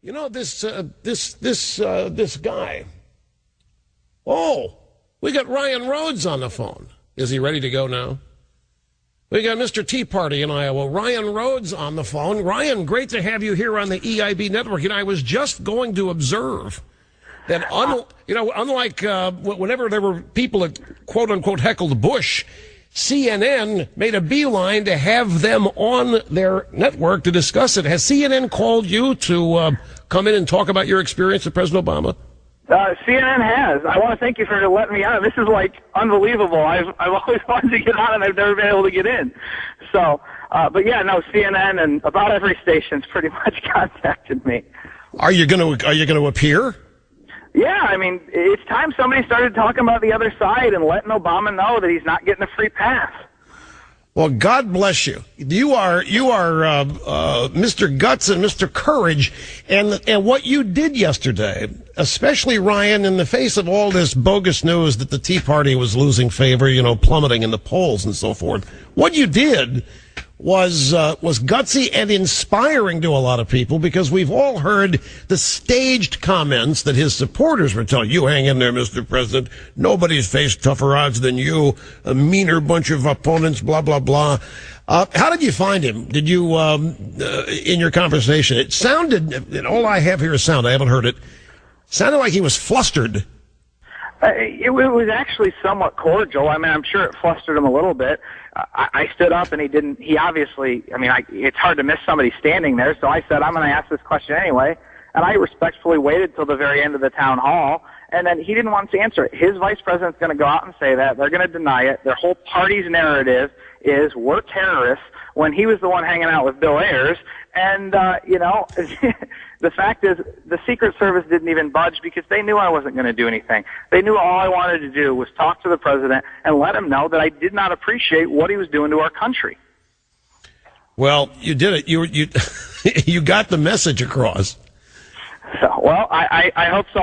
You know, this guy. Oh, we got Ryan Rhodes on the phone. Is he ready to go now? We got Mr. Tea Party in Iowa, Ryan Rhodes on the phone. Ryan, great to have you here on the EIB network. And I was just going to observe that, unlike whenever there were people that quote unquote heckled Bush, CNN made a beeline to have them on their network to discuss it. Has CNN called you to come in and talk about your experience with President Obama? CNN has. I want to thank you for letting me on. This is like unbelievable. I've always wanted to get on and I've never been able to get in. So, but yeah, no, CNN and about every station's pretty much contacted me. Are you going to appear? Yeah, I mean, it's time somebody started talking about the other side and letting Obama know that he's not getting a free pass. Well, God bless you. You are Mr. Guts and Mr. Courage, and what you did yesterday, especially Ryan, in the face of all this bogus news that the Tea Party was losing favor, plummeting in the polls and so forth. What you did was gutsy and inspiring to a lot of people, because we've all heard the staged comments that his supporters were telling you, hang in there, Mr. President. Nobody's faced tougher odds than you, a meaner bunch of opponents, blah, blah, blah. How did you find him? Did you, in your conversation, it sounded, and all I have here is sound, I haven't heard it, sounded like he was flustered. It was actually somewhat cordial. I mean, I'm sure it flustered him a little bit. I stood up and he obviously, it's hard to miss somebody standing there. So I said, I'm going to ask this question anyway. And I respectfully waited till the very end of the town hall. And then he didn't want to answer it. His vice president's going to go out and say that. They're going to deny it. Their whole party's narrative is we're terrorists, when he was the one hanging out with Bill Ayers. And, the fact is the Secret Service didn't even budge because they knew I wasn't going to do anything. They knew all I wanted to do was talk to the president and let him know that I did not appreciate what he was doing to our country. Well, you did it. You got the message across. So, well, I hope so.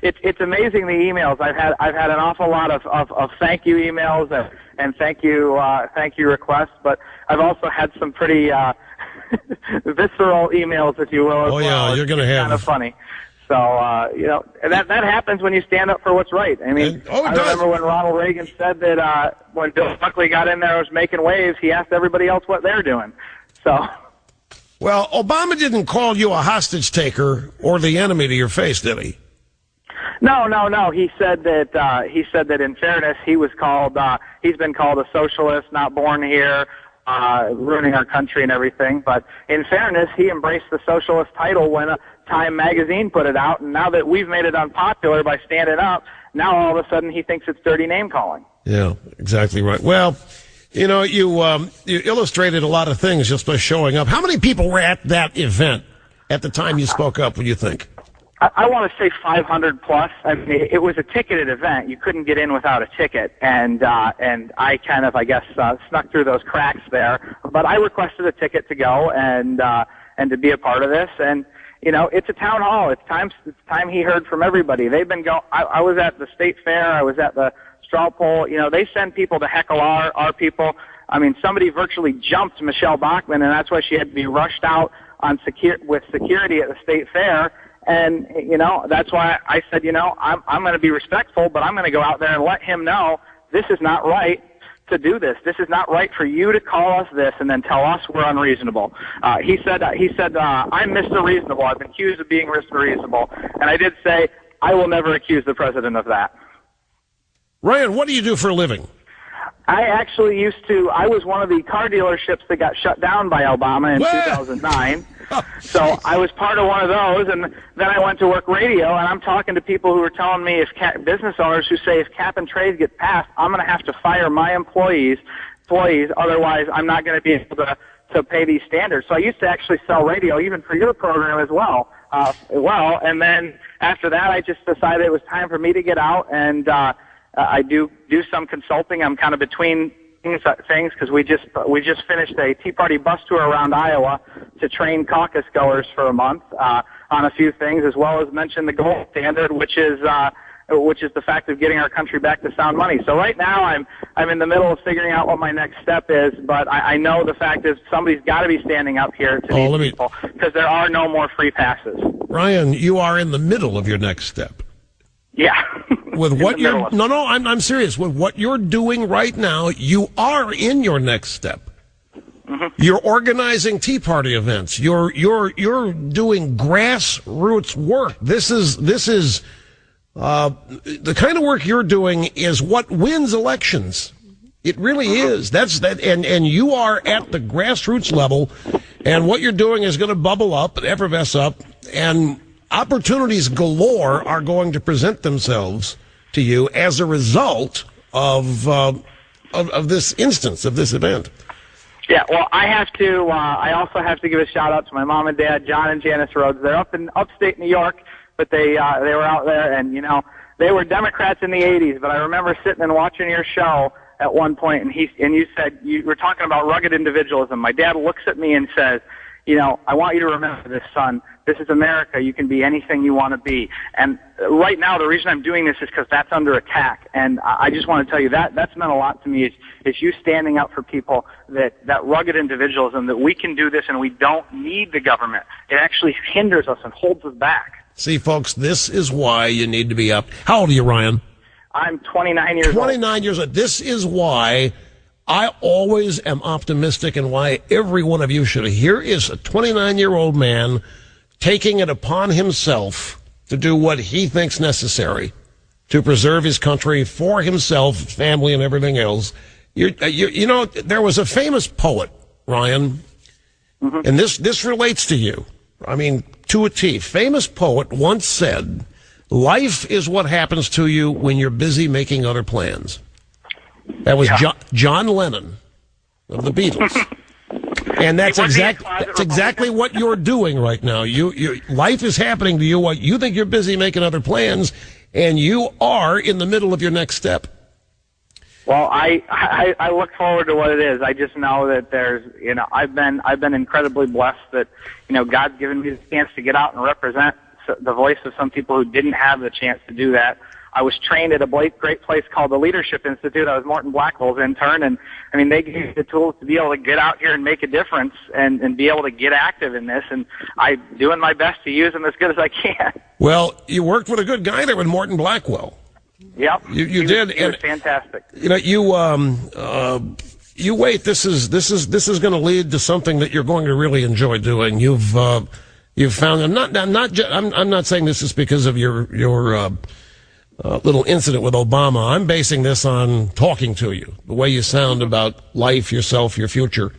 It's amazing the emails I've had an awful lot of thank you emails and thank you requests, but I've also had some pretty visceral emails, if you will. Oh yeah, you're going to have kind of funny. So that happens when you stand up for what's right. I mean, I remember when Ronald Reagan said that when Bill Buckley got in there and was making waves, he asked everybody else what they're doing. So. Well, Obama didn't call you a hostage taker or the enemy to your face, did he? No. He said that in fairness, he's been called a socialist, not born here, ruining our country and everything. But in fairness, he embraced the socialist title when Time magazine put it out. And now that we've made it unpopular by standing up, now all of a sudden he thinks it's dirty name calling. Yeah, exactly right. Well, you illustrated a lot of things just by showing up. How many people were at that event at the time you spoke up, what do you think? I want to say 500 plus. I mean, it was a ticketed event. You couldn't get in without a ticket, and I kind of, I guess, snuck through those cracks there. But I requested a ticket to go and to be a part of this. And it's a town hall. It's time he heard from everybody. They've been I was at the state fair. I was at the straw poll. They send people to heckle our people. I mean, somebody virtually jumped Michelle Bachmann, and that's why she had to be rushed out on with security at the state fair. And, that's why I said, I'm going to be respectful, but I'm going to go out there and let him know this is not right to do this. This is not right for you to call us this and then tell us we're unreasonable. He said, I'm Mr. Reasonable. I've been accused of being Mr. Reasonable. And I did say, I will never accuse the president of that. Ryan, what do you do for a living? I actually I was one of the car dealerships that got shut down by Obama in 2009. So I was part of one of those, and then I went to work radio, and I'm talking to people who are telling me business owners who say if cap and trade get passed, I'm going to have to fire my employees, otherwise I'm not going to be able to pay these standards. So I used to actually sell radio, even for your program as well. And then after that, I just decided it was time for me to get out, and I do some consulting. I'm kind of between things because we just finished a Tea Party bus tour around Iowa to train caucus goers for a month on a few things, as well as mention the gold standard, which is the fact of getting our country back to sound money. So right now I'm in the middle of figuring out what my next step is, but I know the fact is somebody's got to be standing up here to these people because there are no more free passes. Ryan, you are in the middle of your next step. Yeah. With what you're I'm serious. With what you're doing right now, you are in your next step. Mm-hmm. You're organizing Tea Party events. You're doing grassroots work. This is the kind of work you're doing is what wins elections. It really is. And you are at the grassroots level, and what you're doing is going to bubble up, effervesce up, and opportunities galore are going to present themselves to you as a result of this instance, of this event. Yeah, well, I also have to give a shout out to my mom and dad, John and Janice Rhodes. They're up in upstate New York, but they were out there, and they were Democrats in the 80s. But I remember sitting and watching your show at one point, and you said you were talking about rugged individualism. My dad looks at me and says, I want you to remember this, son. This is America. You can be anything you want to be. And right now, the reason I'm doing this is because that's under attack. And I just want to tell you that's meant a lot to me is you standing up for people, that rugged individualism, that we can do this and we don't need the government. It actually hinders us and holds us back. See, folks, this is why you need to be up. How old are you, Ryan? I'm 29 years old. 29 years old. This is why I always am optimistic and why every one of you should. Here is a 29-year-old man taking it upon himself to do what he thinks necessary to preserve his country for himself, family, and everything else. There was a famous poet, Ryan, and this relates to you. I mean, to a T. Famous poet once said, "Life is what happens to you when you're busy making other plans." That was John Lennon of the Beatles. And that's exactly what you're doing right now. Life is happening to you while you think you're busy making other plans, and you are in the middle of your next step. Well, I look forward to what it is. I just know that there's, I've been incredibly blessed that, God's given me the chance to get out and represent the voice of some people who didn't have the chance to do that. I was trained at a great place called the Leadership Institute. I was Morton Blackwell's intern, and they gave me the tools to be able to get out here and make a difference and be able to get active in this. And I'm doing my best to use them as good as I can. Well, you worked with a good guy there with Morton Blackwell. Yep, you did. He was fantastic. You wait. This is going to lead to something that you're going to really enjoy doing. You've found. I'm not saying this is because of your little incident with Obama. I'm basing this on talking to you, the way you sound about life, yourself, your future.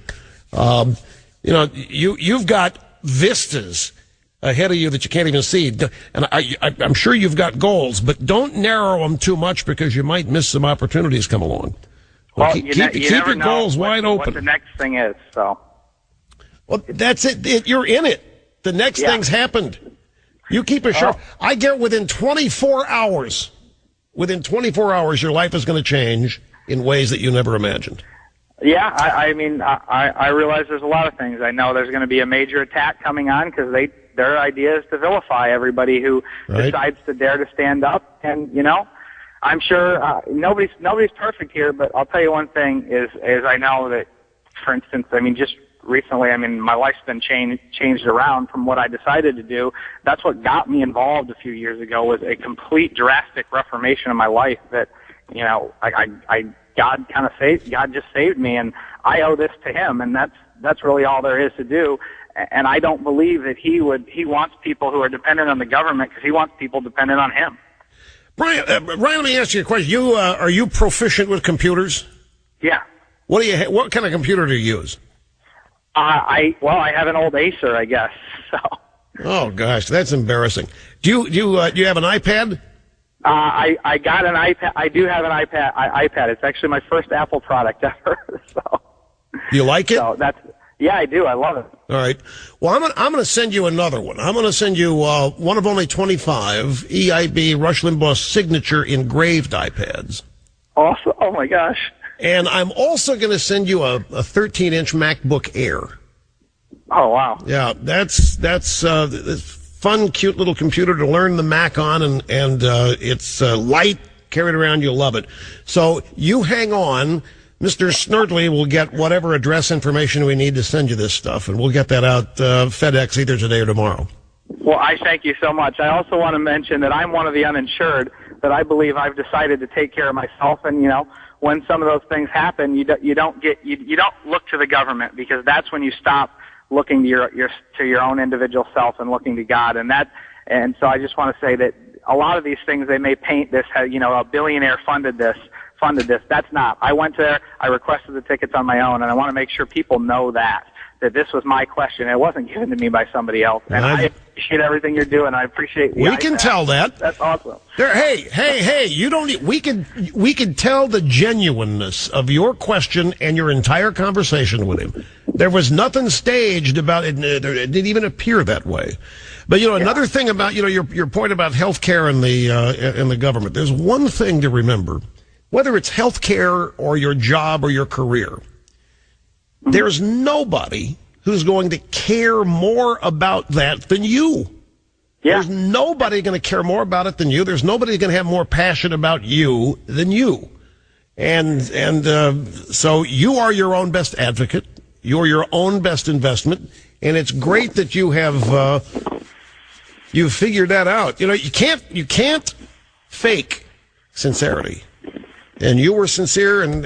You've got vistas ahead of you that you can't even see. And I'm sure you've got goals, but don't narrow them too much because you might miss some opportunities come along. Well, keep your goals wide open. What the next thing is, so. Well, that's it. You're in it. The next thing's happened. You keep it sharp. I get within 24 hours, your life is going to change in ways that you never imagined. Yeah, I realize there's a lot of things. I know there's going to be a major attack coming on because their idea is to vilify everybody who decides to dare to stand up. And, I'm sure nobody's perfect here, but I'll tell you one thing is I know that, for instance, just recently, my life's been changed around from what I decided to do. That's what got me involved a few years ago, was a complete drastic reformation of my life that, God just saved me, and I owe this to him, and that's really all there is to do. And I don't believe that he wants people who are dependent on the government, because he wants people dependent on him. Brian, let me ask you a question. Are you proficient with computers? Yeah. What kind of computer do you use? I have an old Acer, I guess. So. Oh gosh, that's embarrassing. Do you have an iPad? I got an iPad. I do have an iPad. It's actually my first Apple product ever. So. You like it? So yeah, I do. I love it. All right. Well, I'm going to send you another one. I'm going to send you one of only 25 EIB Rush Limbaugh signature engraved iPads. Awesome. Oh my gosh. And I'm also going to send you a 13-inch MacBook Air. Oh wow. Yeah, that's fun, cute little computer to learn the Mac on, and it's light, carried around. You'll love it. So you hang on. Mr. Snerdley will get whatever address information we need to send you this stuff, and we'll get that out FedEx either today or tomorrow. Well, I thank you so much. I also want to mention that I'm one of the uninsured, that I believe I've decided to take care of myself. And, when some of those things happen, you don't look to the government, because that's when you stop looking to your own individual self and looking to God. And so I just want to say that a lot of these things, they may paint this, a billionaire funded this. That's not. I went there, I requested the tickets on my own, and I want to make sure people know that this was my question. It wasn't given to me by somebody else. And I appreciate everything you're doing. I appreciate the We can tell that. That's awesome. Hey, you don't need, we can tell the genuineness of your question and your entire conversation with him. There was nothing staged about it. It didn't even appear that way. But another thing about your point about health care and the government. There's one thing to remember, whether it's health care or your job or your career. There's nobody who's going to care more about that than you. Yeah. There's nobody going to care more about it than you. There's nobody going to have more passion about you than you. And so you are your own best advocate. You're your own best investment. And it's great that you have you figured that out. You can't fake sincerity. And you were sincere in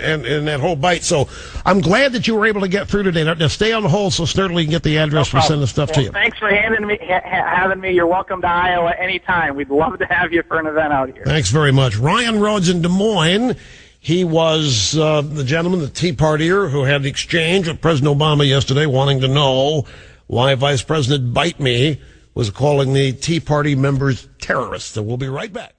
that whole bite. So I'm glad that you were able to get through today. Now stay on hold so Snerdley can get the address for sending stuff to you. Thanks for having me. You're welcome to Iowa anytime. We'd love to have you for an event out here. Thanks very much. Ryan Rhodes in Des Moines. He was the gentleman, the Tea Partier, who had the exchange with President Obama yesterday, wanting to know why Vice President Bite Me was calling the Tea Party members terrorists. So we'll be right back.